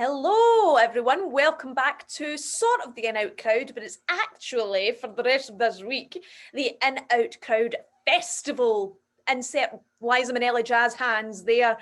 Hello everyone, welcome back to sort of the In Out Crowd, but it's actually, for the rest of this week, the In Out Crowd Festival. Insert Liza Minnelli jazz hands there.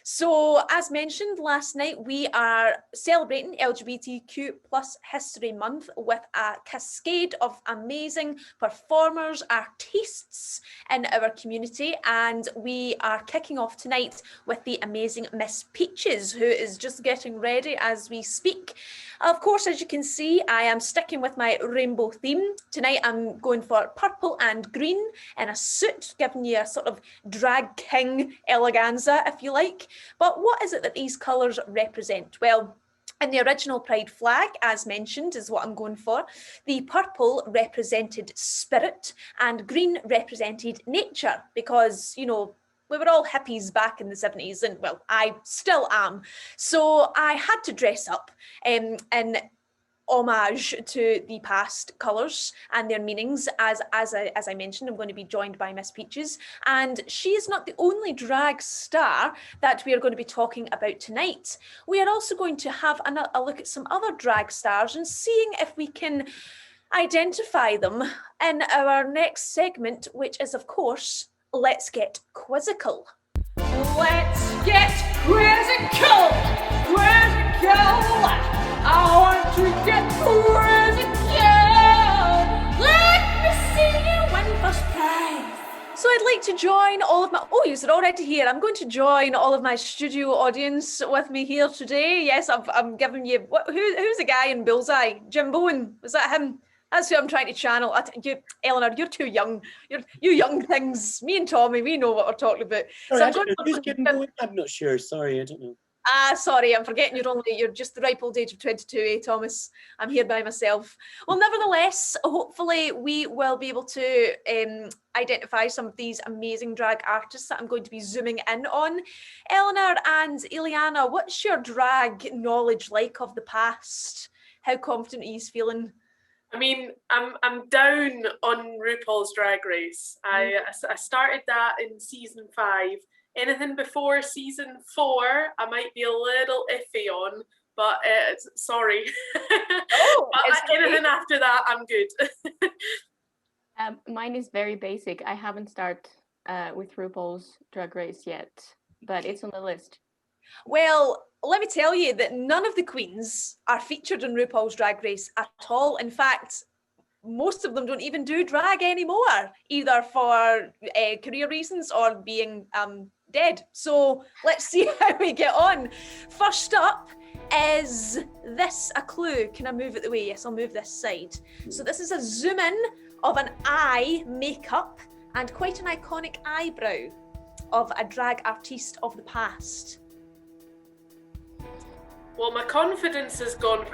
So, as mentioned last night, we are celebrating LGBTQ plus History Month with a cascade of amazing performers, artists in our community, and we are kicking off tonight with the amazing Miss Peaches, who is just getting ready as we speak. Of course, as you can see, I am sticking with my rainbow theme. Tonight I'm going for purple and green in a suit, giving you a sort of drag king eleganza, if you like. But what is it that these colours represent? Well, in the original Pride flag, as mentioned, is what I'm going for. The purple represented spirit and green represented nature because, you know, we were all hippies back in the 70s, and well, I still am. So I had to dress up in homage to the past colours and their meanings. As I mentioned, I'm going to be joined by Miss Peaches, and she is not the only drag star that we are going to be talking about tonight. We are also going to have a look at some other drag stars and seeing if we can identify them in our next segment, which is, of course, Let's Get Quizzical. Let's get quizzical! Quizzical! I want to get quizzical! Let me see you win first prize! So I'd like to join all of my... Oh, you're already here. I'm going to join all of my studio audience with me here today. Yes, I'm giving you... Who's the guy in Bullseye? Jim Bowen? Was that him? That's who I'm trying to channel. Eleanor, you're too young. You young things. Me and Tommy, we know what we're talking about. Sorry, I'm not sure. Sorry, I don't know. Sorry, I'm forgetting you're just the ripe old age of 22, Thomas? I'm here by myself. Well, nevertheless, hopefully we will be able to identify some of these amazing drag artists that I'm going to be zooming in on. Eleanor and Ileana, what's your drag knowledge like of the past? How confident are you feeling? I mean, I'm down on RuPaul's Drag Race. I started that in season 5. Anything before season 4, I might be a little iffy on, but sorry. But anything after that, I'm good. Mine is very basic. I haven't started with RuPaul's Drag Race yet, but it's on the list. Well, let me tell you that none of the queens are featured in RuPaul's Drag Race at all. In fact, most of them don't even do drag anymore, either for career reasons or being dead. So let's see how we get on. First up is this a clue? Can I move it the way? Yes, I'll move this side. So this is a zoom in of an eye makeup and quite an iconic eyebrow of a drag artiste of the past. Well, my confidence has gone.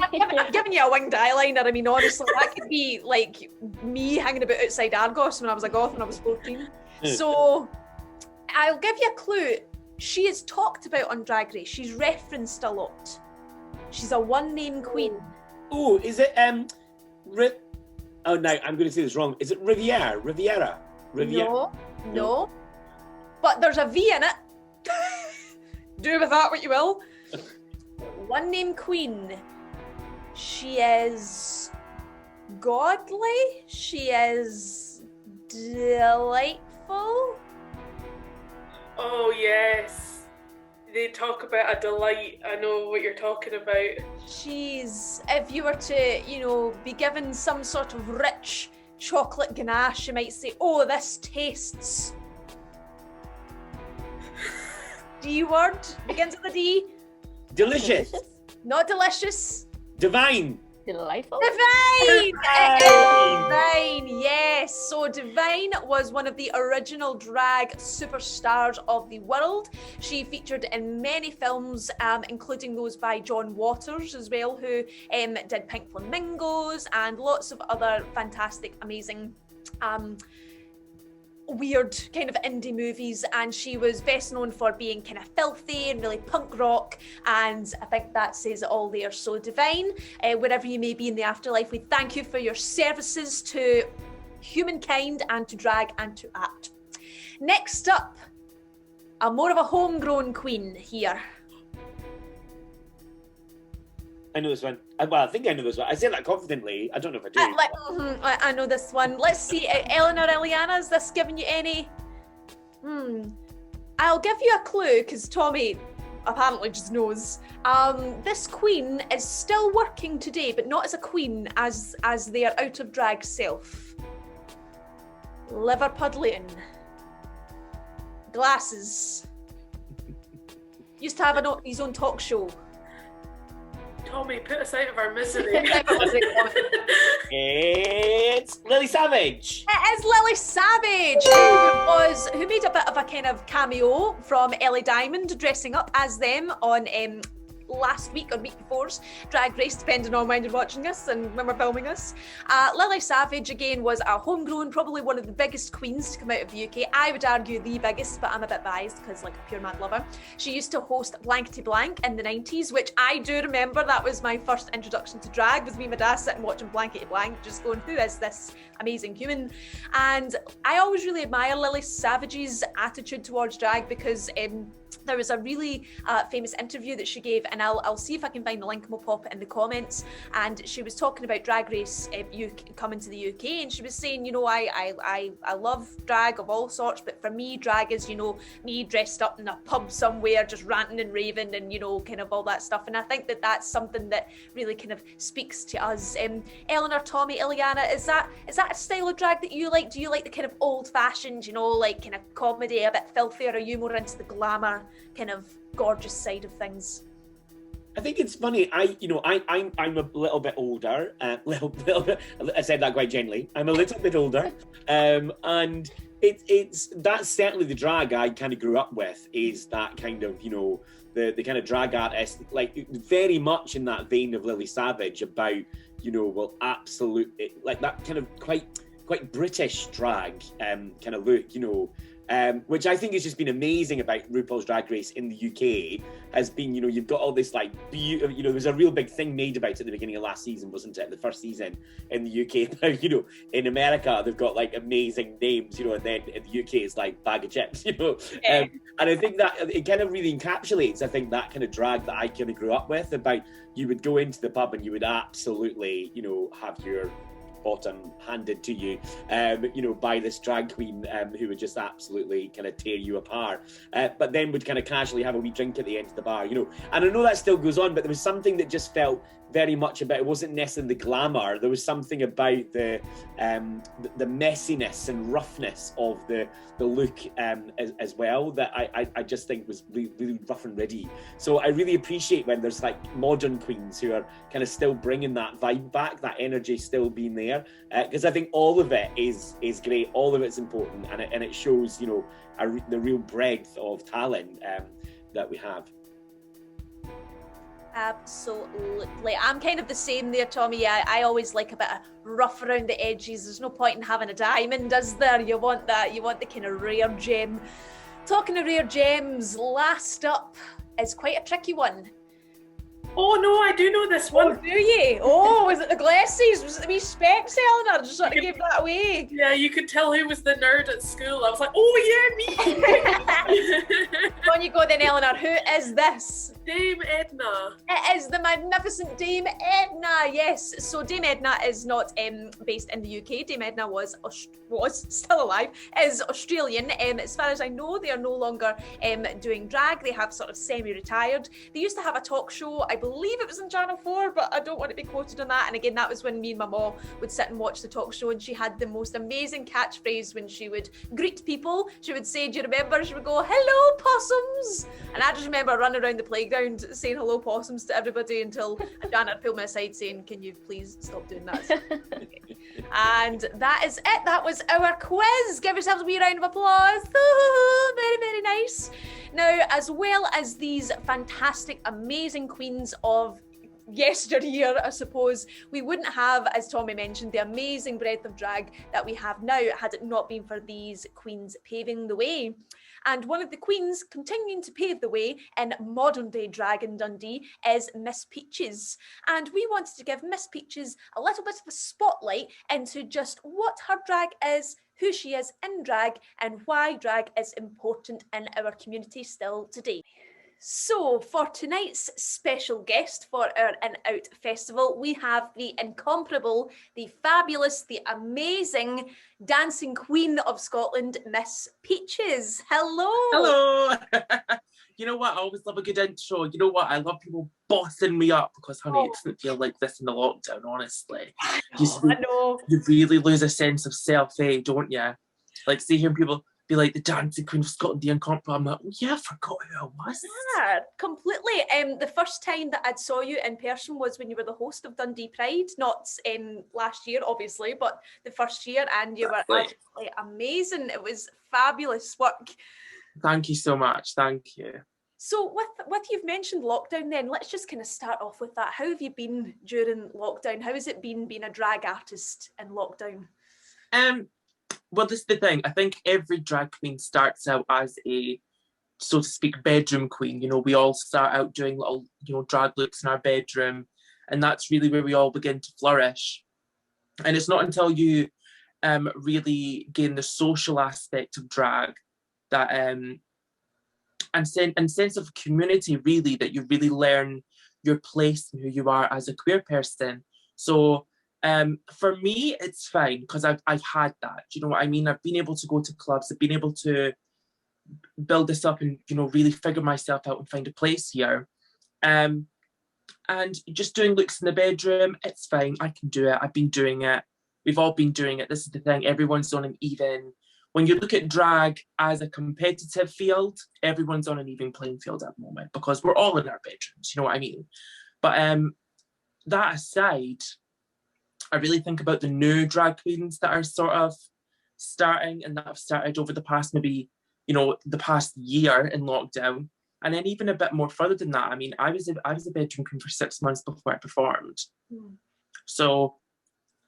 I'm giving you a winged eyeliner. I mean, honestly, that could be like me hanging about outside Argos when I was a goth when I was 14. So I'll give you a clue. She is talked about on Drag Race. She's referenced a lot. She's a one-name queen. Oh, is it oh no, I'm going to say this wrong. Is it Riviera? No. But there's a V in it. Do with that what you will. One name queen. She is godly. She is delightful. Oh yes, they talk about a delight. I know what you're talking about. She's, if you were to, be given some sort of rich chocolate ganache, you might say, "Oh, this tastes." D word, begins with a D. Delicious. Not delicious. Divine. Delightful. Divine! It is Divine, yes. So Divine was one of the original drag superstars of the world. She featured in many films, including those by John Waters as well, who did Pink Flamingos and lots of other fantastic, amazing weird kind of indie movies, and she was best known for being kind of filthy and really punk rock, and I think that says it all there. So Divine, wherever you may be in the afterlife, we thank you for your services to humankind and to drag and to art. Next up, a more of a homegrown queen here. I know this one. Well, I think I know this one. I say that confidently. I don't know if I do. I know this one. Let's see, Eleanor, Ileana, is this giving you any? I'll give you a clue because Tommy apparently just knows. This queen is still working today, but not as a queen, as their out of drag self. Liverpudlian. Glasses. Used to have his own talk show. Tommy, put us out of our misery. It's Lily Savage. It is Lily Savage, who made a bit of a kind of cameo from Ellie Diamond, dressing up as them on last week or week before's Drag Race, depending on when you're watching us and when we're filming us. Lily Savage, again, was a homegrown, probably one of the biggest queens to come out of the UK. I would argue the biggest, but I'm a bit biased because, like, a pure mad lover. She used to host Blankety Blank in the 90s, which I do remember. That was my first introduction to drag, with me and my dad sitting watching Blankety Blank, just going, who is this amazing human? And I always really admire Lily Savage's attitude towards drag, because there was a really famous interview that she gave, and I'll see if I can find the link and we'll pop it in the comments. And she was talking about Drag Race coming to the UK, and she was saying, you know, I love drag of all sorts, but for me, drag is, you know, me dressed up in a pub somewhere, just ranting and raving, and, you know, kind of all that stuff. And I think that that's something that really kind of speaks to us. Eleanor, Tommy, Ileana, is that a style of drag that you like? Do you like the kind of old-fashioned, you know, like kind of comedy, a bit filthy, or are you more into the glamour, kind of gorgeous side of things? I think it's funny. I'm a little bit older. Little bit. I said that quite gently. I'm a little bit older, and that's certainly the drag I kind of grew up with. Is that kind of, you know, the kind of drag artist, like very much in that vein of Lily Savage, about, you know, well, absolute, like that kind of quite British drag kind of look, you know. Which I think has just been amazing about RuPaul's Drag Race in the UK, has been, you know, you've got all this like beautiful, you know, there was a real big thing made about it at the beginning of last season, wasn't it? The first season in the UK. Now, you know, in America, they've got like amazing names, you know, and then in the UK, it's like bag of chips, you know. And I think that it kind of really encapsulates, I think, that kind of drag that I kind of grew up with, about you would go into the pub and you would absolutely, you know, have your bottom handed to you, you know, by this drag queen who would just absolutely kind of tear you apart, but then would kind of casually have a wee drink at the end of the bar, you know. And I know that still goes on, but there was something that just felt very much about, it wasn't necessarily the glamour, there was something about the messiness and roughness of the look as well, that I just think was really rough and ready. So I really appreciate when there's like modern queens who are kind of still bringing that vibe back, that energy still being there, because I think all of it is great, all of it's important, and it shows, you know, the real breadth of talent that we have. Absolutely. I'm kind of the same there, Tommy. I always like a bit of rough around the edges. There's no point in having a diamond, is there? You want that. You want the kind of rare gem. Talking of rare gems, last up is quite a tricky one. Oh no, I do know this one. Oh, do you? Oh, was it the glasses? Was it the wee specs, Eleanor? Just sort of give that away. Yeah, you could tell who was the nerd at school. I was like, oh yeah, me. On you go then, Eleanor. Who is this? Dame Edna. It is the magnificent Dame Edna, yes. So Dame Edna is not based in the UK. Dame Edna was still alive, is Australian. As far as I know, they are no longer doing drag. They have sort of semi-retired. They used to have a talk show, I believe it was on Channel 4, but I don't want to be quoted on that. And again, that was when me and my mom would sit and watch the talk show, and she had the most amazing catchphrase when she would greet people. She would say, do you remember? She would go, hello, possums. And I just remember running around the playground saying hello, possums to everybody, until Janet pulled me aside saying, can you please stop doing that? And that is it. That was our quiz. Give yourselves a wee round of applause. Very, very nice. Now, as well as these fantastic, amazing queens of yesteryear, I suppose, we wouldn't have, as Tommy mentioned, the amazing breadth of drag that we have now had it not been for these queens paving the way. And one of the queens continuing to pave the way in modern day drag in Dundee is Miss Peaches. And we wanted to give Miss Peaches a little bit of a spotlight into just what her drag is, who she is in drag, and why drag is important in our community still today. So for tonight's special guest for our In Out Festival, we have the incomparable, the fabulous, the amazing dancing queen of Scotland, Miss Peaches. Hello. Hello. You know what? I always love a good intro. You know what? I love people bossing me up, because, honey, it doesn't feel like this in the lockdown, honestly. I know. You really lose a sense of self, don't you? Like, see hearing people be like, the dancing queen of Scotland, the incomparable. I'm like, oh yeah, I forgot who I was. Yeah, completely. The first time that I saw you in person was when you were the host of Dundee Pride, not last year, obviously, but the first year, and you were absolutely amazing. It was fabulous work. Thank you so much. Thank you. So with you've mentioned lockdown then, let's just kind of start off with that. How have you been during lockdown? How has it been being a drag artist in lockdown? Well, this is the thing. I think every drag queen starts out as a, so to speak, bedroom queen. You know, we all start out doing little, you know, drag looks in our bedroom, and that's really where we all begin to flourish. And it's not until you really gain the social aspect of drag that and sense of community, really, that you really learn your place and who you are as a queer person. So for me, it's fine because I've had that. Do you know what I mean? I've been able to go to clubs. I've been able to build this up and, you know, really figure myself out and find a place here. And just doing looks in the bedroom, it's fine. I can do it. I've been doing it. We've all been doing it. This is the thing. Everyone's on an even. When you look at drag as a competitive field, everyone's on an even playing field at the moment because we're all in our bedrooms. You know what I mean? But that aside, I really think about the new drag queens that are sort of starting and that have started over the past maybe, you know, the past year in lockdown. And then even a bit more further than that. I mean, I was a bedroom queen for 6 months before I performed. So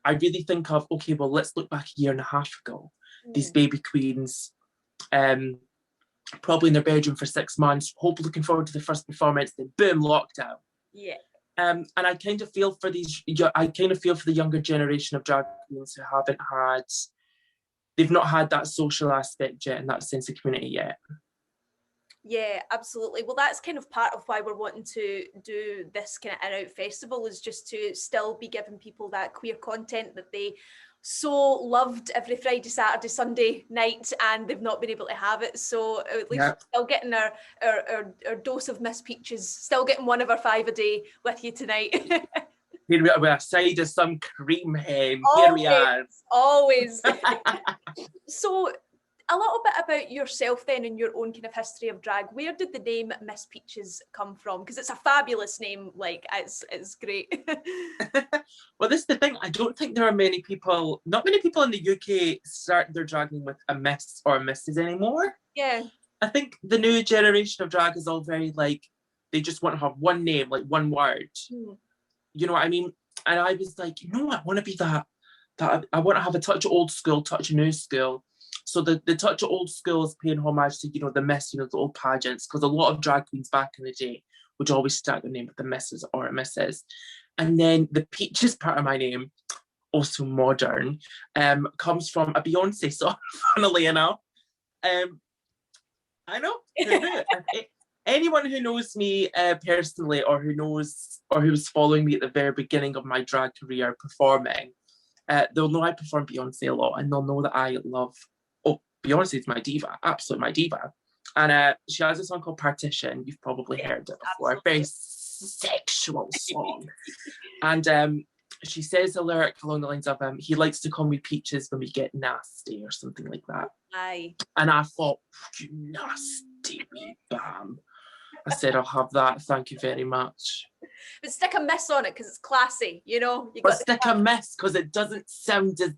I really think of, okay, well, let's look back a year and a half ago. These baby queens, probably in their bedroom for 6 months, hope looking forward to the first performance, then boom, lockdown. Yeah. And I kind of feel for the younger generation of drag queens who they've not had that social aspect yet and that sense of community yet. Yeah, absolutely. Well, that's kind of part of why we're wanting to do this kind of In Out Festival, is just to still be giving people that queer content that they so loved every Friday, Saturday, Sunday night, and they've not been able to have it. So at least we're still getting our dose of Miss Peaches, still getting one of our 5 a day with you tonight. Here we are with a side of some cream hen. Always, here we are. Always. So a little bit about yourself then and your own kind of history of drag. Where did the name Miss Peaches come from? Because it's a fabulous name, like it's great. Well, this is the thing. I don't think there are not many people in the UK start their drag name with a Miss or a Mrs. anymore. Yeah. I think the new generation of drag is all very like, they just want to have one name, like one word. You know what I mean? And I was like, I want to be that I want to have a touch of old school, touch of new school. So the touch of old school is paying homage to, the Miss, the old pageants, because a lot of drag queens back in the day would always start their name with the Mrs. or a Mrs. And then the Peaches part of my name, also modern, comes from a Beyonce song, funnily enough. I know. Anyone who knows me personally, or who's following me at the very beginning of my drag career performing, they'll know I perform Beyonce a lot, and they'll know that I love, Beyonce is my diva, absolutely my diva. And she has a song called Partition. You've probably heard it before. Absolutely. A very sexual song. And she says a lyric along the lines of, he likes to call me Peaches when we get nasty, or something like that. Aye. And I thought, you nasty wee bam. I said, I'll have that. Thank you very much. But stick a miss on it because it's classy, But stick a miss because it doesn't sound as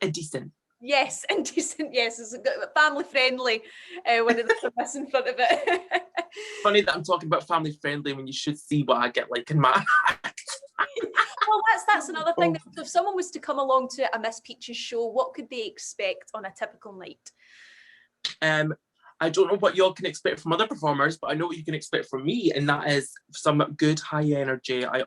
indecent. Yes, indecent. Yes, it's family friendly when there's a miss in front of it. Funny that I'm talking about family friendly when you should see what I get like in my act. Well, that's another thing. So if someone was to come along to a Miss Peaches show, what could they expect on a typical night? I don't know what y'all can expect from other performers, but I know what you can expect from me, and that is some good high energy. I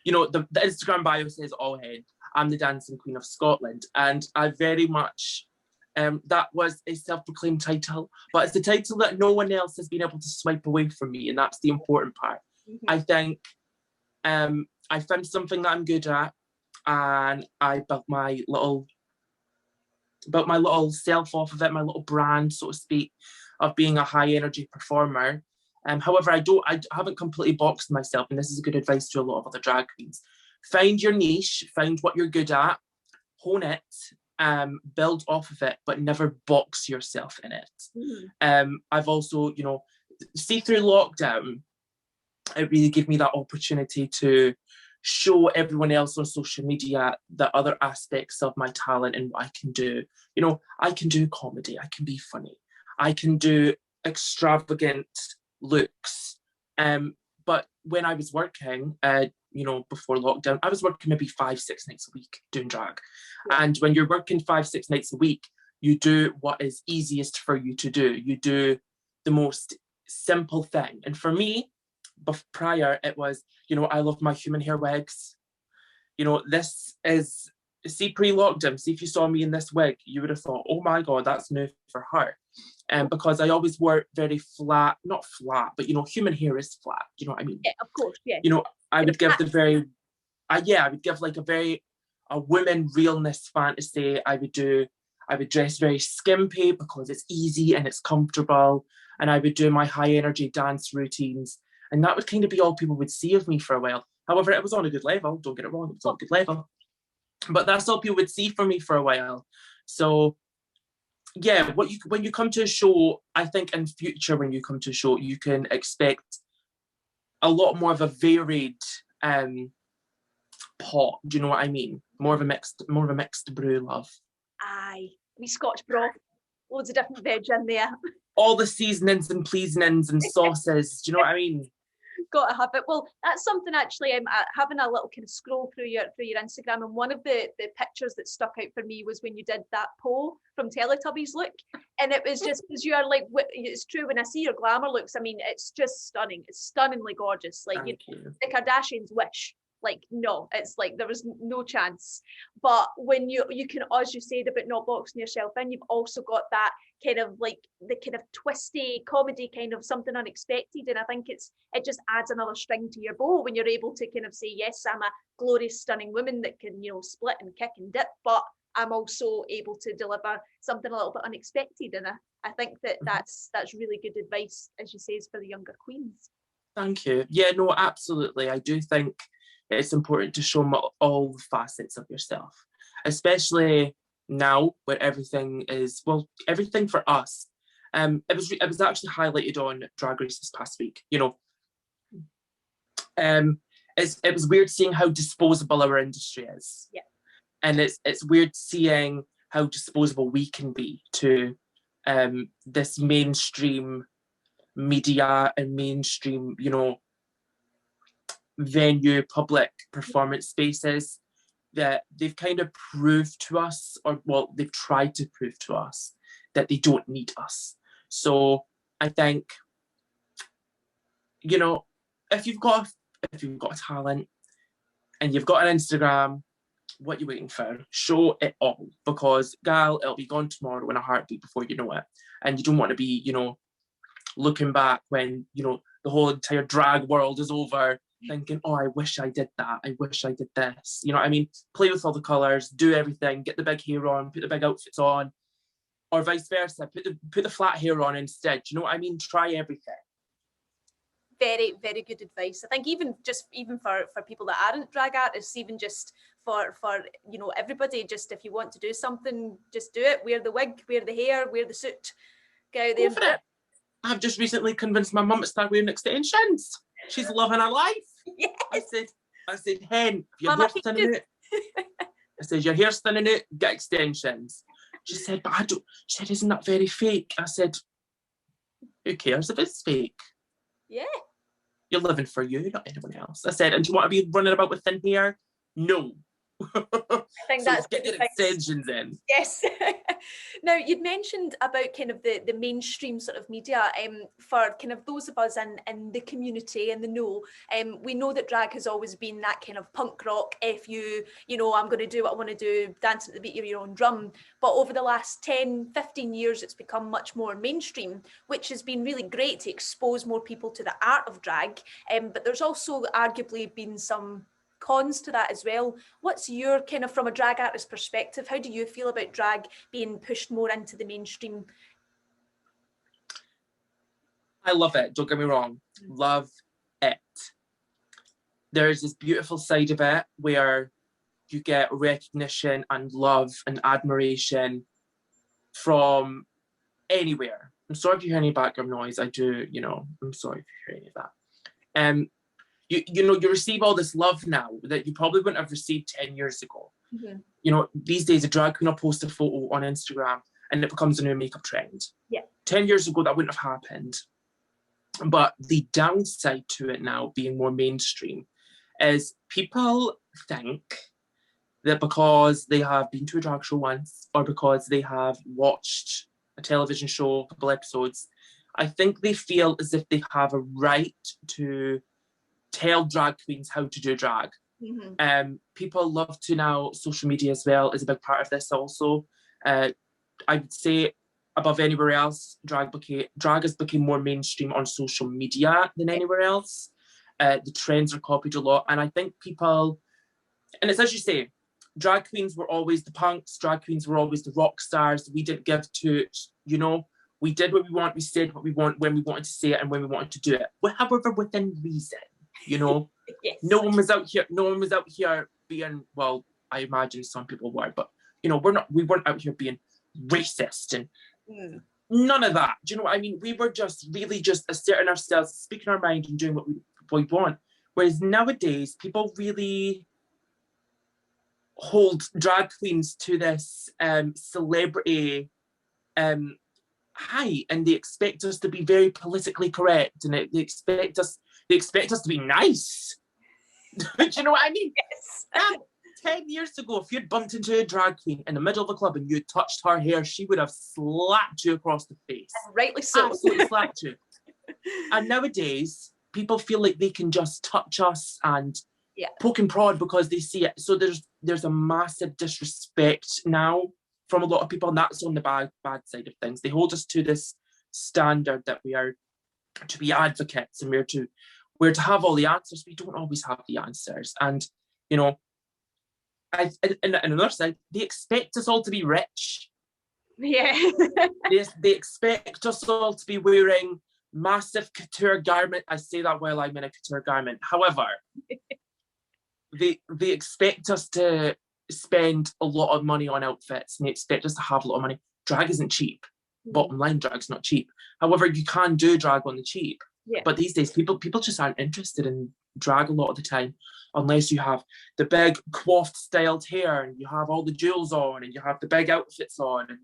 the Instagram bio says all head. I'm the dancing queen of Scotland, and I very much that was a self-proclaimed title, but it's a title that no one else has been able to swipe away from me, and that's the important part. Mm-hmm. I think I found something that I'm good at, and I built my little self off of it, my little brand, so to speak, of being a high energy performer. However, I haven't completely boxed myself, and this is a good advice to a lot of other drag queens. Find your niche, find what you're good at, hone it, build off of it, but never box yourself in it. Mm-hmm. I've also, see through lockdown, it really gave me that opportunity to show everyone else on social media the other aspects of my talent and what I can do. I can do comedy, I can be funny, I can do extravagant looks. But when I was working, before lockdown, I was working maybe 5-6 nights a week doing drag. Yeah. And when you're working 5-6 nights a week, you do what is easiest for you to do. You do the most simple thing. And for me, prior, it was, I love my human hair wigs. This is, see, pre-lockdown, see, if you saw me in this wig, you would have thought, oh my God, that's new for her. Because I always wore very flat, not flat, but, human hair is flat. You know what I mean? Yeah, of course, yeah. I would give I would give like a women realness fantasy. I would dress very skimpy because it's easy and it's comfortable. And I would do my high energy dance routines. And that would kind of be all people would see of me for a while. However, it was on a good level. Don't get it wrong, it was on a good level. But that's all people would see from me for a while. So yeah, when you come to a show, I think in future when you come to a show, you can expect a lot more of a varied pot. Do you know what I mean? More of a mixed brew, love. Aye, we Scotch broth, loads of different veg in there. All the seasonings and pleasonings and sauces. Do you know what I mean? Got to have it. Well, that's something actually. I'm having a little kind of scroll through your Instagram, and one of the pictures that stuck out for me was when you did that Poe from Teletubbies look, and it was just because you are like, it's true when I see your glamour looks. I mean, it's just stunning. It's stunningly gorgeous. Like Thank you. the Kardashians wish. Like, no, it's like there was no chance. But when you can, as you said about not boxing yourself in, you've also got that kind of like the kind of twisty comedy, kind of something unexpected. And I think it just adds another string to your bow when you're able to kind of say, yes, I'm a glorious, stunning woman that can, split and kick and dip, but I'm also able to deliver something a little bit unexpected. And I think that's really good advice, as you say, for the younger queens. Thank you. Yeah, no, absolutely. I do think it's important to show all the facets of yourself, especially now where everything for us. It was actually highlighted on Drag Race this past week. It was weird seeing how disposable our industry is. Yeah. And it's weird seeing how disposable we can be to this mainstream media and mainstream, venue, public performance spaces, that they've kind of proved to us, they've tried to prove to us that they don't need us. So I think, if you've got a talent and you've got an Instagram, what are you waiting for? Show it all, because gal, it'll be gone tomorrow in a heartbeat before you know it. And you don't want to be, looking back when, the whole entire drag world is over, thinking, oh, I wish I did that. I wish I did this. You know what I mean? Play with all the colours, do everything, get the big hair on, put the big outfits on, or vice versa, put the flat hair on instead. You know what I mean? Try everything. Very, very good advice. I think even for people that aren't drag artists, even just for everybody, just if you want to do something, just do it. Wear the wig, wear the hair, wear the suit. Go out there and do it. I've just recently convinced my mum to start wearing extensions. She's loving her life. Yes. I said, hen, your hair's thinning out. I said, your hair's thinning out, get extensions. She said, but I don't. She said, isn't that very fake? I said, who cares if it's fake? Yeah. You're living for you, not anyone else. I said, and do you want to be running about with thin hair? No. I think so that's get your extensions in. Yes. Now, you'd mentioned about kind of the mainstream sort of media. For kind of those of us in the community and the know, we know that drag has always been that kind of punk rock. If I'm going to do what I want to do, dance at the beat of your own drum. But over the last 10, 15 years, it's become much more mainstream, which has been really great to expose more people to the art of drag. But there's also arguably been some cons to that as well. What's your kind of, from a drag artist perspective, how do you feel about drag being pushed more into the mainstream? I love it, don't get me wrong. Love it. There's this beautiful side of it where you get recognition and love and admiration from anywhere. I'm sorry if you hear any background noise. I do, I'm sorry if you hear any of that. You receive all this love now that you probably wouldn't have received 10 years ago. Mm-hmm. These days a drag queen will post a photo on Instagram and it becomes a new makeup trend. Yeah. 10 years ago, that wouldn't have happened. But the downside to it now being more mainstream is people think that because they have been to a drag show once or because they have watched a television show, a couple episodes, I think they feel as if they have a right to tell drag queens how to do drag. Mm-hmm. People love to now, social media as well is a big part of this also. I would say above anywhere else, drag has become more mainstream on social media than anywhere else. The trends are copied a lot. And I think people, and it's as you say, drag queens were always the punks, drag queens were always the rock stars. We didn't give to, you know, we did what we want, we said what we want when we wanted to say it and when we wanted to do it. However, within reason, you know. Yes. No one was out here being, well, I imagine some people were, but you know, we weren't out here being racist and none of that. Do you know what I mean? We were just really just asserting ourselves, speaking our mind and doing what we want. Whereas nowadays, people really hold drag queens to this celebrity height, and they expect us to be very politically correct, and they expect us to be nice. Do you know what I mean? Yes. 10 years ago, if you'd bumped into a drag queen in the middle of a club and you touched her hair, she would have slapped you across the face. And rightly so. Absolutely slapped you. And nowadays, people feel like they can just touch us and poke and prod because they see it. So there's a massive disrespect now from a lot of people, and that's on the bad side of things. They hold us to this standard that we are to be advocates and we're to have all the answers. We don't always have the answers. And, you know, and on another side, they expect us all to be rich. Yeah. They expect us all to be wearing massive couture garment. I say that while I'm in a couture garment. However, they expect us to spend a lot of money on outfits and they expect us to have a lot of money. Drag isn't cheap. Bottom line, drag's not cheap. However, you can do drag on the cheap. Yeah. But these days, people just aren't interested in drag a lot of the time, unless you have the big coiffed styled hair and you have all the jewels on and you have the big outfits on.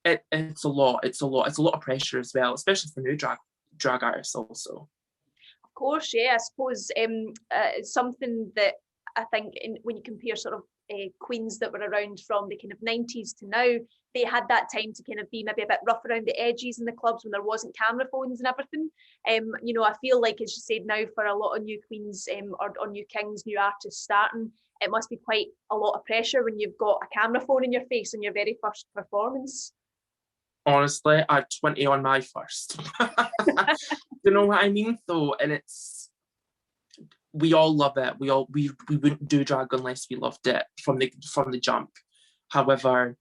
And it's a lot. It's a lot of pressure as well, especially for new drag artists also. Of course, yeah. I suppose it's something that I think when you compare sort of queens that were around from the kind of 90s to now, they had that time to kind of be maybe a bit rough around the edges in the clubs when there wasn't camera phones and everything. You know, I feel like, as you said now, for a lot of new queens or new kings, new artists starting, it must be quite a lot of pressure when you've got a camera phone in your face on your very first performance. Honestly, I had 20 on my first. You know what I mean, though? And we all love it. We wouldn't do drag unless we loved it from the jump. However,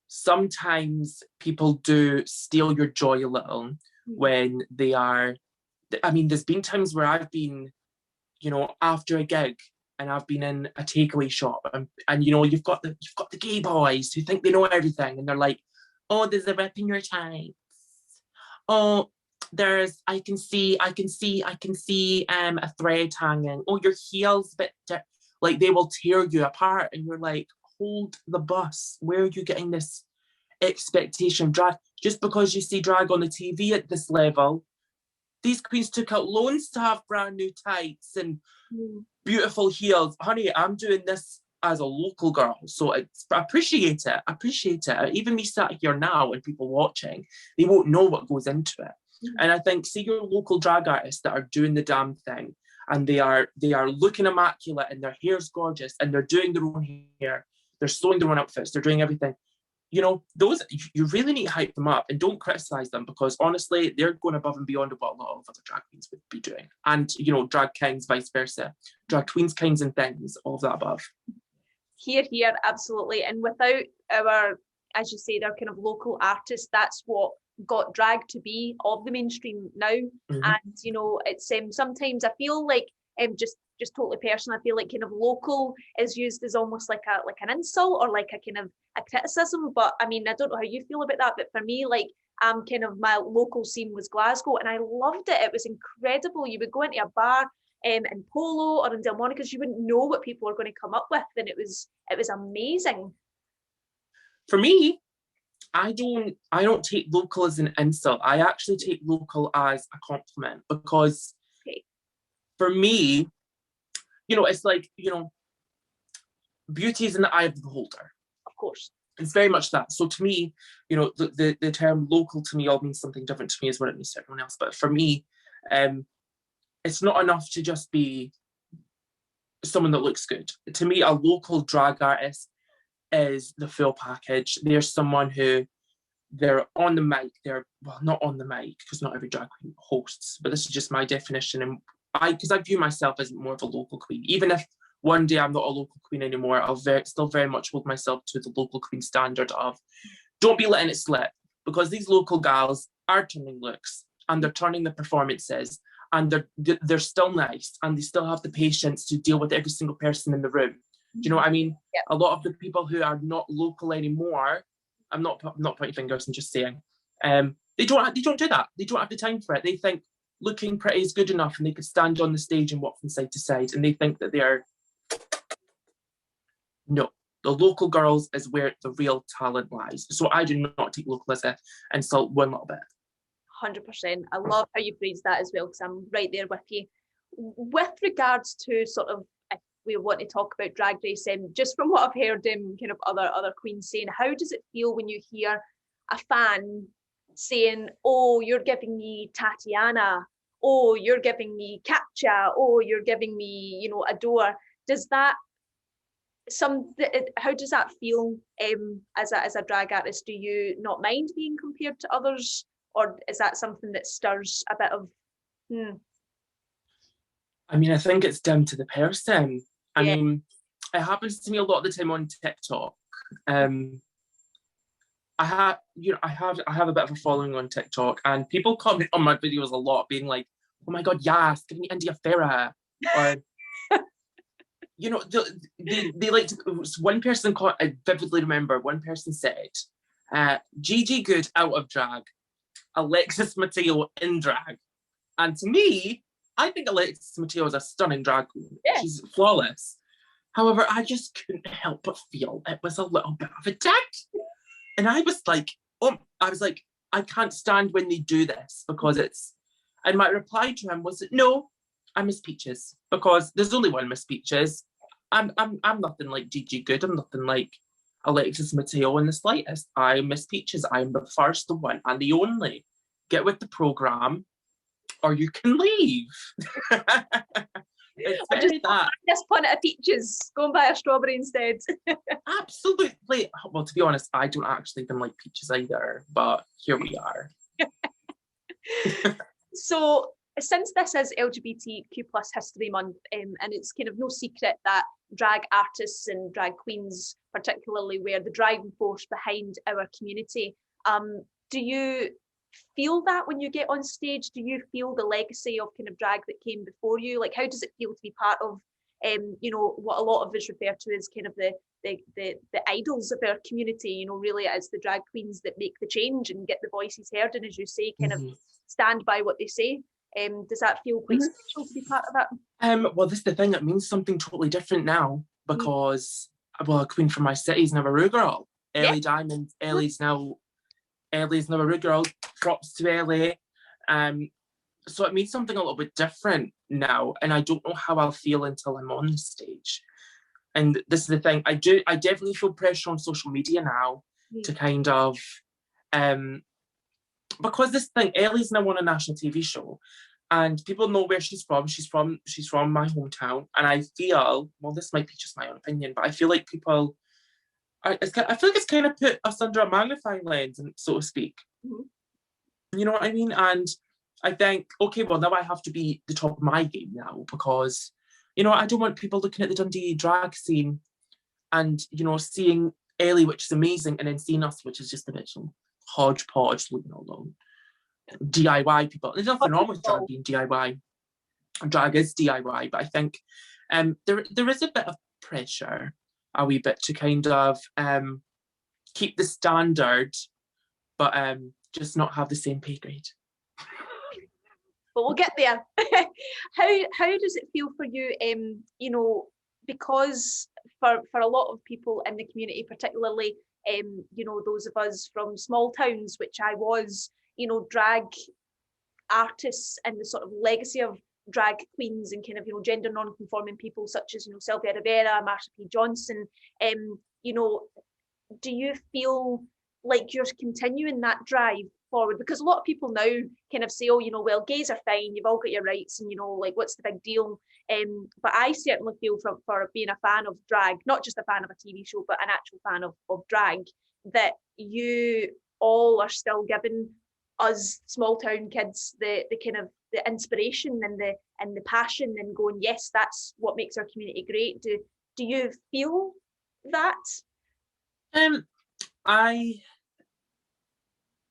sometimes people do steal your joy a little when they are. I mean, there's been times where I've been, you know, after a gig and I've been in a takeaway shop and you know, you've got the gay boys who think they know everything and they're like, oh, there's a rip in your tights. Oh, I can see a thread hanging. Oh, your heel's a bit like they will tear you apart and you're like, hold the bus. Where are you getting this expectation of drag? Just because you see drag on the TV at this level, these queens took out loans to have brand new tights and beautiful heels. Honey, I'm doing this as a local girl, so I appreciate it. Even me sat here now and people watching, they won't know what goes into it. And I think, see your local drag artists that are doing the damn thing and they are looking immaculate and their hair's gorgeous and they're doing their own hair, they're sewing their own outfits, they're doing everything. You know, those, you really need to hype them up and don't criticize them, because honestly, they're going above and beyond what a lot of other drag queens would be doing. And, you know, drag kings, vice versa. Drag queens, kings and things, all of that above. Here, absolutely. And without our, as you say, their kind of local artists, that's what got drag to be of the mainstream now. And you know, it's sometimes I feel like just totally personal, I feel like kind of local is used as almost like an insult or like a kind of a criticism. But I mean, I don't know how you feel about that, but for me, like kind of my local scene was Glasgow and I loved it. It was incredible. You would go into a bar in Polo or in Delmonico's, you wouldn't know what people were going to come up with, and it was amazing. For me, I don't take local as an insult. I actually take local as a compliment, because for me, it's like, beauty is in the eye of the beholder. Of course. It's very much that. So to me, the term local to me all means something different to me as what it means to everyone else. But for me, it's not enough to just be someone that looks good. To me, a local drag artist is the full package. They're someone who, they're on the mic, not on the mic, because not every drag queen hosts, but this is just my definition. And because I view myself as more of a local queen. Even if one day I'm not a local queen anymore, I'll still very much hold myself to the local queen standard of, don't be letting it slip, because these local gals are turning looks, and they're turning the performances, and they're still nice, and they still have the patience to deal with every single person in the room. Do you know what I mean? Yeah. A lot of the people who are not local anymore, I'm not pointing fingers, I'm just saying, they don't do that. They don't have the time for it. They think looking pretty is good enough, and they could stand on the stage and walk from side to side, and they think that they are. No, the local girls is where the real talent lies. So I do not take local as an insult one little bit. 100%. I love how you phrased that as well, because I'm right there with you. With regards to sort of, if we want to talk about Drag Race, just from what I've heard kind of other queens saying, how does it feel when you hear a fan saying, oh, you're giving me Tatiana, oh, you're giving me Katja, oh, you're giving me, Adore? Does that how does that feel as a drag artist? Do you not mind being compared to others, or is that something that stirs a bit of I mean, I think it's down to the person. I Yeah. mean, it happens to me a lot of the time on TikTok. I have a bit of a following on TikTok, and people comment on my videos a lot, being like, "Oh my god, yes, give me India Farah," or they like to, one person I vividly remember, one person said, Gigi Good out of drag, Alexis Mateo in drag. And to me, I think Alexis Mateo is a stunning drag queen. Yeah. She's flawless. However, I just couldn't help but feel it was a little bit of a dig. And I was like, I can't stand when they do this, because it's, and my reply to him was, no, I Miss Peaches, because there's only one Miss Peaches. I'm nothing like Gigi Good. I'm nothing like Alexis Mateo in the slightest. I Miss Peaches. I'm the first, the one, and the only. Get with the program, or you can leave. It's very that. This punnet of peaches, go and buy a strawberry instead. Absolutely. Well, to be honest, I don't actually even like peaches either, but here we are. So, since this is LGBTQ plus History Month, and it's kind of no secret that drag artists and drag queens particularly were the driving force behind our community, do you feel that when you get on stage? Do you feel the legacy of kind of drag that came before you? Like, how does it feel to be part of what a lot of us refer to as kind of the idols of our community? Really, as the drag queens that make the change and get the voices heard, and as you say, kind of stand by what they say. Does that feel quite special to be part of that? Well, this is the thing, it means something totally different now, because a queen from my city is now a Rue girl. Ellie Diamond, Ellie's now a Rue girl. Props to Ellie. So it means something a little bit different now, and I don't know how I'll feel until I'm on the stage. And this is the thing, I definitely feel pressure on social media now to kind of because this thing, Ellie's now on a national TV show, and people know where she's from. She's from my hometown, and I feel, well, this might be just my own opinion, but I feel like people, I feel like it's kind of put us under a magnifying lens, so to speak. You know what I mean? And I think, okay, well, now I have to be the top of my game now, because, I don't want people looking at the Dundee drag scene and, seeing Ellie, which is amazing, and then seeing us, which is just a bit hodgepodge, looking all alone. DIY people. There's nothing wrong with drag being DIY. Drag is DIY, but I think there is a bit of pressure, a wee bit, to kind of keep the standard, but just not have the same pay grade. But we'll get there. How does it feel for you? Because for a lot of people in the community, particularly you know, those of us from small towns, which I was, you know, drag artists and the sort of legacy of drag queens and kind of, you know, gender non-conforming people such as, you know, Sylvia Rivera, Marsha P. Johnson, you know, do you feel like you're continuing that drive forward? Because a lot of people now kind of say, oh, you know, well, gays are fine, you've all got your rights, and, you know, like, what's the big deal? But I certainly feel for being a fan of drag, not just a fan of a TV show, but an actual fan of drag, that you all are still giving us small town kids the kind of the inspiration and the passion, and going, yes, that's what makes our community great. Do you feel that? I,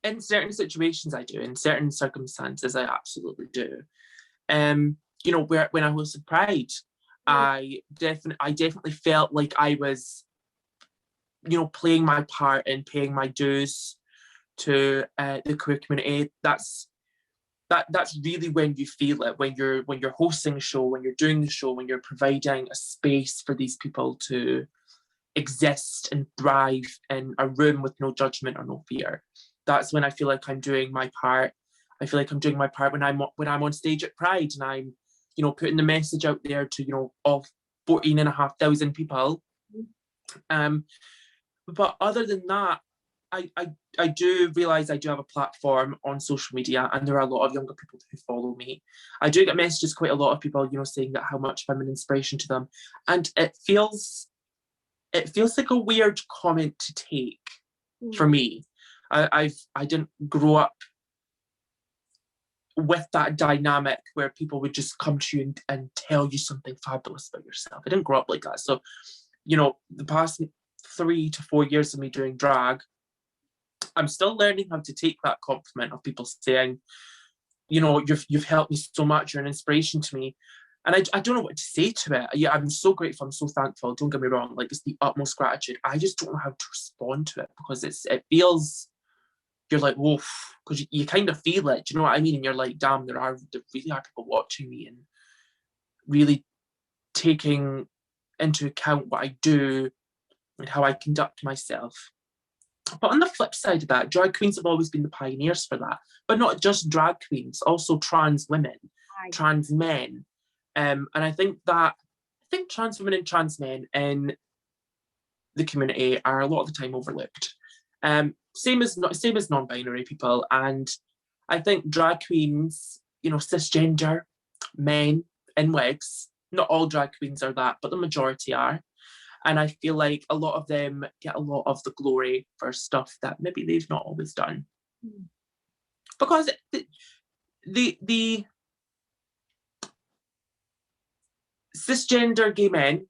in certain situations I do, in certain circumstances I absolutely do. You know, when I was at Pride, I definitely felt like I was, you know, playing my part and paying my dues to the queer community. That's really when you feel it, when you're hosting a show, when you're doing the show, when you're providing a space for these people to exist and thrive in a room with no judgment or no fear. That's when I feel like I'm doing my part. I feel like I'm doing my part when I'm on stage at Pride, and I'm, you know, putting the message out there to, you know, all 14,500 people. But other than that, I do realise I do have a platform on social media, and there are a lot of younger people who follow me. I do get messages, quite a lot of people, you know, saying that how much I'm an inspiration to them, and it feels like a weird comment to take for me. I didn't grow up with that dynamic where people would just come to you and tell you something fabulous about yourself. I didn't grow up like that. So, you know, the past 3 to 4 years of me doing drag, I'm still learning how to take that compliment of people saying, you know, you've helped me so much, you're an inspiration to me. And I don't know what to say to it. Yeah, I'm so grateful, I'm so thankful, don't get me wrong, like, it's the utmost gratitude. I just don't know how to respond to it, because it feels, you're like, whoa, because you kind of feel it, do you know what I mean? And you're like, damn, there really are people watching me and really taking into account what I do and how I conduct myself. But on the flip side of that, drag queens have always been the pioneers for that. But not just drag queens, also trans women, trans men. And I think trans women and trans men in the community are a lot of the time overlooked. Same as non-binary people. And I think drag queens, you know, cisgender men in wigs, not all drag queens are that, but the majority are. And I feel like a lot of them get a lot of the glory for stuff that maybe they've not always done. Because the cisgender gay men,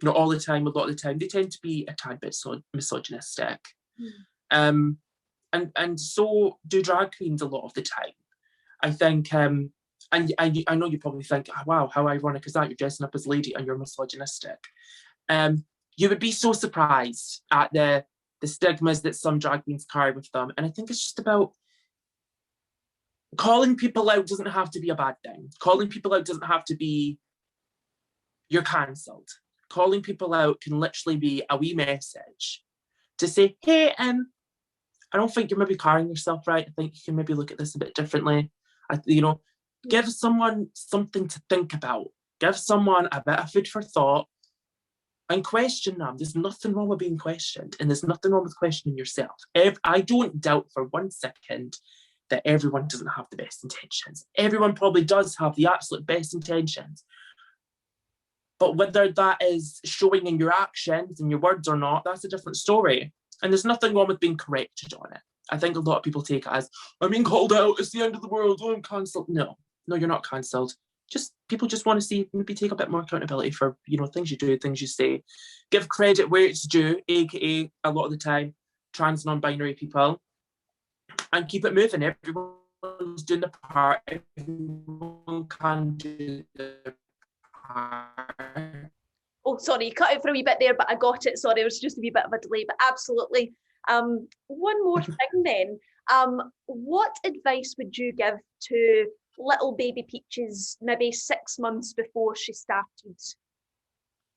not all the time, a lot of the time, they tend to be a tad bit misogynistic. And so do drag queens a lot of the time. I think, and I know you probably think, oh, wow, how ironic is that? You're dressing up as a lady and you're misogynistic. You would be so surprised at the stigmas that some drag queens carry with them. And I think it's just about calling people out doesn't have to be a bad thing. Calling people out doesn't have to be you're cancelled. Calling people out can literally be a wee message to say, hey, I don't think you're maybe carrying yourself right. I think you can maybe look at this a bit differently. Give someone something to think about. Give someone a bit of food for thought and question them. There's nothing wrong with being questioned, and there's nothing wrong with questioning yourself. I don't doubt for 1 second that everyone doesn't have the best intentions. Everyone probably does have the absolute best intentions. But whether that is showing in your actions and your words or not, that's a different story. And there's nothing wrong with being corrected on it. I think a lot of people take it as, I'm being called out, it's the end of the world, I'm cancelled. No, you're not cancelled. People just want to see, maybe take a bit more accountability for, you know, things you do, things you say. Give credit where it's due, aka a lot of the time, trans non-binary people, and keep it moving. Everyone's doing the part. Everyone can do their part. Oh, sorry, you cut out for a wee bit there, but I got it. Sorry, it was just a wee bit of a delay, but absolutely. One more thing then. What advice would you give to little baby Peaches, maybe 6 months before she started?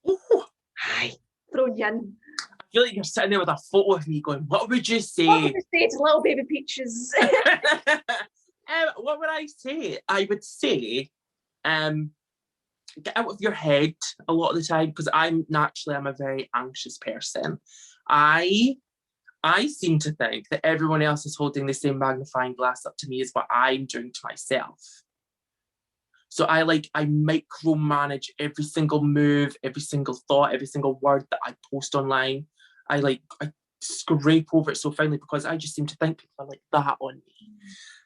Oh, Hi, thrown you in. feel like you're sitting there with a photo of me going, what would you say? What would you say to little baby Peaches? What would I say? I would say, get out of your head a lot of the time, because I'm a very anxious person. I seem to think that everyone else is holding the same magnifying glass up to me as what I'm doing to myself. So I micromanage every single move, every single thought, every single word that I post online. I scrape over it so finely, because I just seem to think people are like that on me.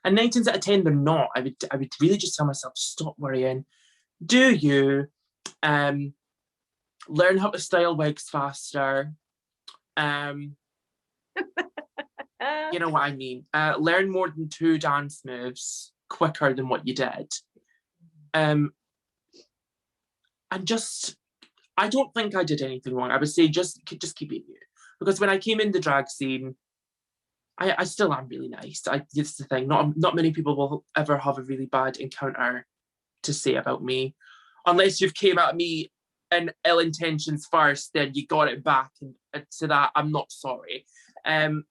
And 9 times out of 10, they're not. I would really just tell myself, stop worrying. Do you learn how to style wigs faster? You know what I mean. Learn more than 2 dance moves quicker than what you did. And just, I don't think I did anything wrong. I would say just keep it you. Because when I came in the drag scene, I still am really nice. It's the thing. Not many people will ever have a really bad encounter to say about me, unless you've came at me in ill intentions first, then you got it back, and to that I'm not sorry. But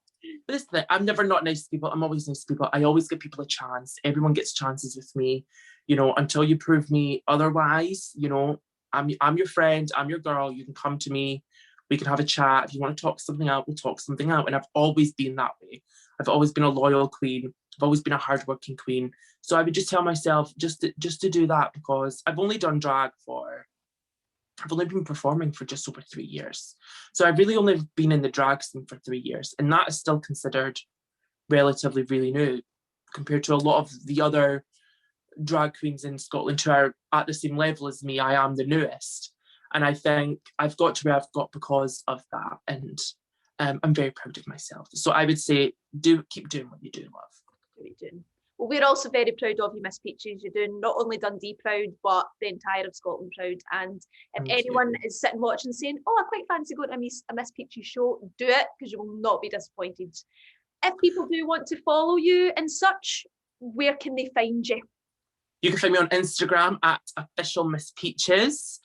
this thing, I'm never not nice to people. I'm always nice to people. I always give people a chance. Everyone gets chances with me, you know, until you prove me otherwise. You know, I'm your friend. I'm your girl. You can come to me. We can have a chat. If you want to talk something out, we'll talk something out. And I've always been that way. I've always been a loyal queen. I've always been a hardworking queen. So I would just tell myself just to do that, because I've only been performing for just over 3 years. So I've really only been in the drag scene for 3 years. And that is still considered relatively really new compared to a lot of the other drag queens in Scotland who are at the same level as me. I am the newest. And I think I've got to where I've got because of that. And I'm very proud of myself. So I would say, keep doing what you do, love. Well, we're also very proud of you, Miss Peaches. You're doing not only Dundee proud, but the entire of Scotland proud. And if anyone is sitting watching saying, oh, I quite fancy going to a Miss Peaches show, do it, because you will not be disappointed. If people do want to follow you and such, where can they find you? You can find me on Instagram at official Miss Peaches.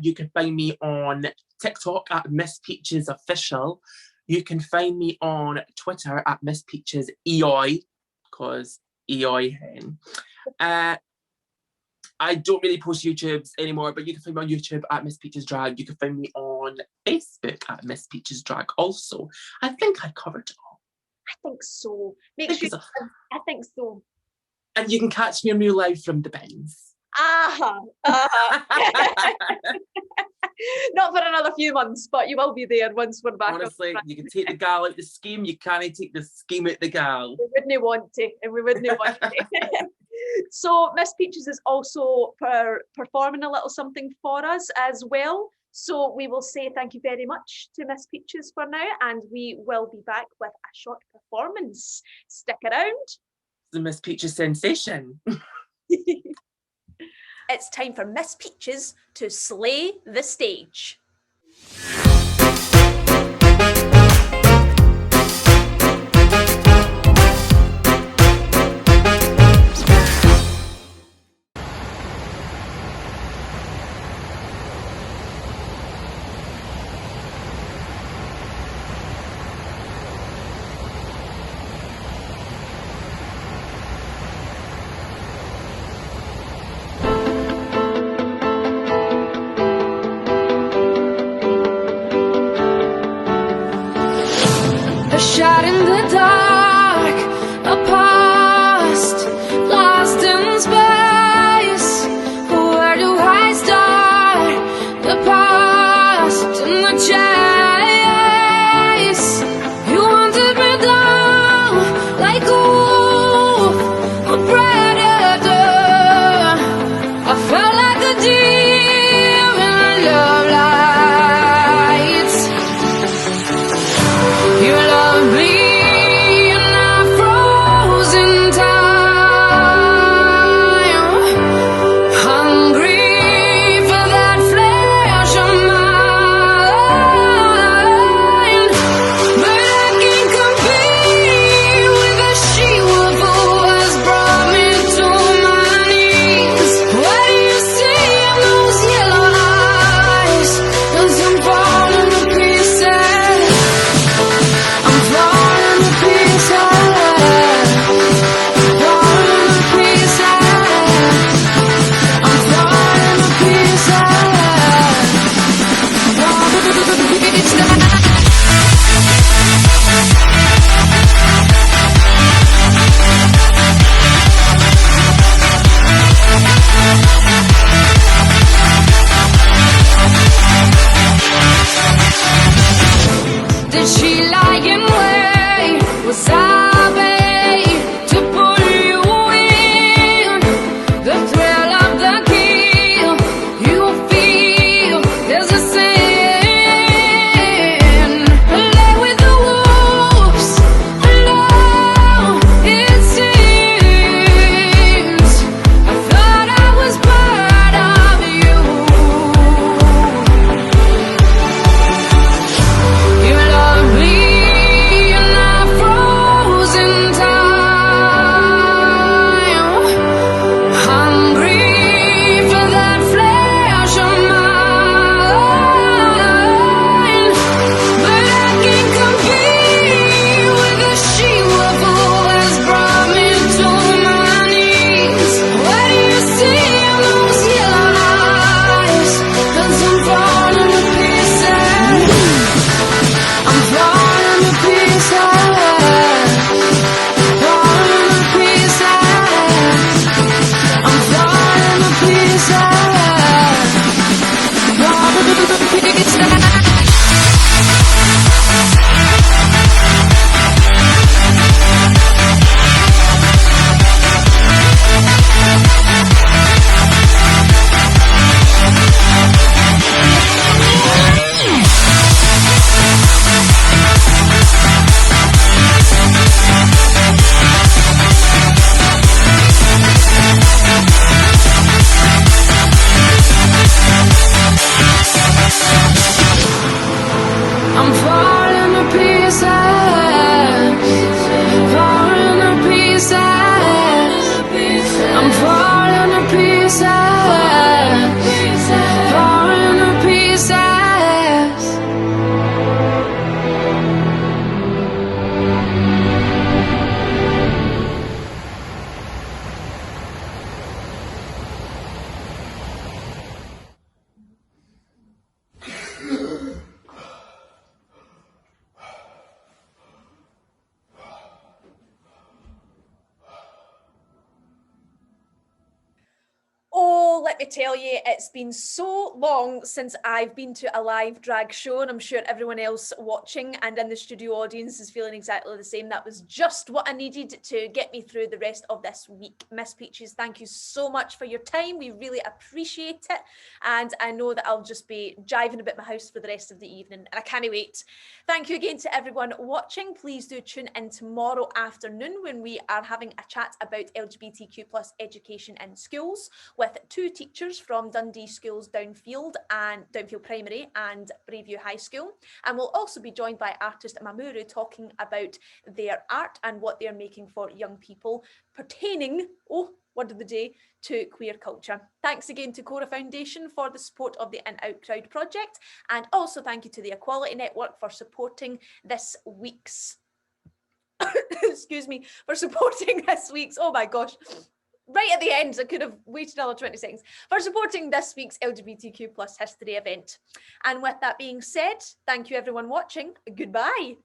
You can find me on TikTok at Miss Peaches Official. You can find me on Twitter at Miss Peaches EOI, because EOI hen. I don't really post YouTubes anymore, but you can find me on YouTube at Miss Peaches Drag. You can find me on Facebook at Miss Peaches Drag also. I think I covered it all. I think so. I think so. And you can catch me on Real Live from the bins. Not for another few months, but you will be there once we're back. Honestly, you can take the gal out the scheme, you can't take the scheme out the gal. We wouldn't want to, and we wouldn't want to. So Miss Peaches is also performing a little something for us as well. So we will say thank you very much to Miss Peaches for now, and we will be back with a short performance. Stick around. The Miss Peaches sensation. It's time for Miss Peaches to slay the stage. me tell you, it's been so long since I've been to a live drag show, and I'm sure everyone else watching and in the studio audience is feeling exactly the same. That was just what I needed to get me through the rest of this week. Miss Peaches, thank you so much for your time. We really appreciate it. And I know that I'll just be jiving about my house for the rest of the evening, and I can't wait. Thank you again to everyone watching. Please do tune in tomorrow afternoon when we are having a chat about LGBTQ+ education in schools with two teachers from Dundee Schools Downfield Primary and Braveview High School. And we'll also be joined by artist Mamuru talking about their art and what they're making for young people pertaining, word of the day, to queer culture. Thanks again to Cora Foundation for the support of the In Out Crowd project, and also thank you to the Equality Network for supporting this week's oh my gosh, right at the end, I could have waited another 20 seconds, for supporting this week's LGBTQ+ history event. And with that being said, thank you everyone watching. Goodbye.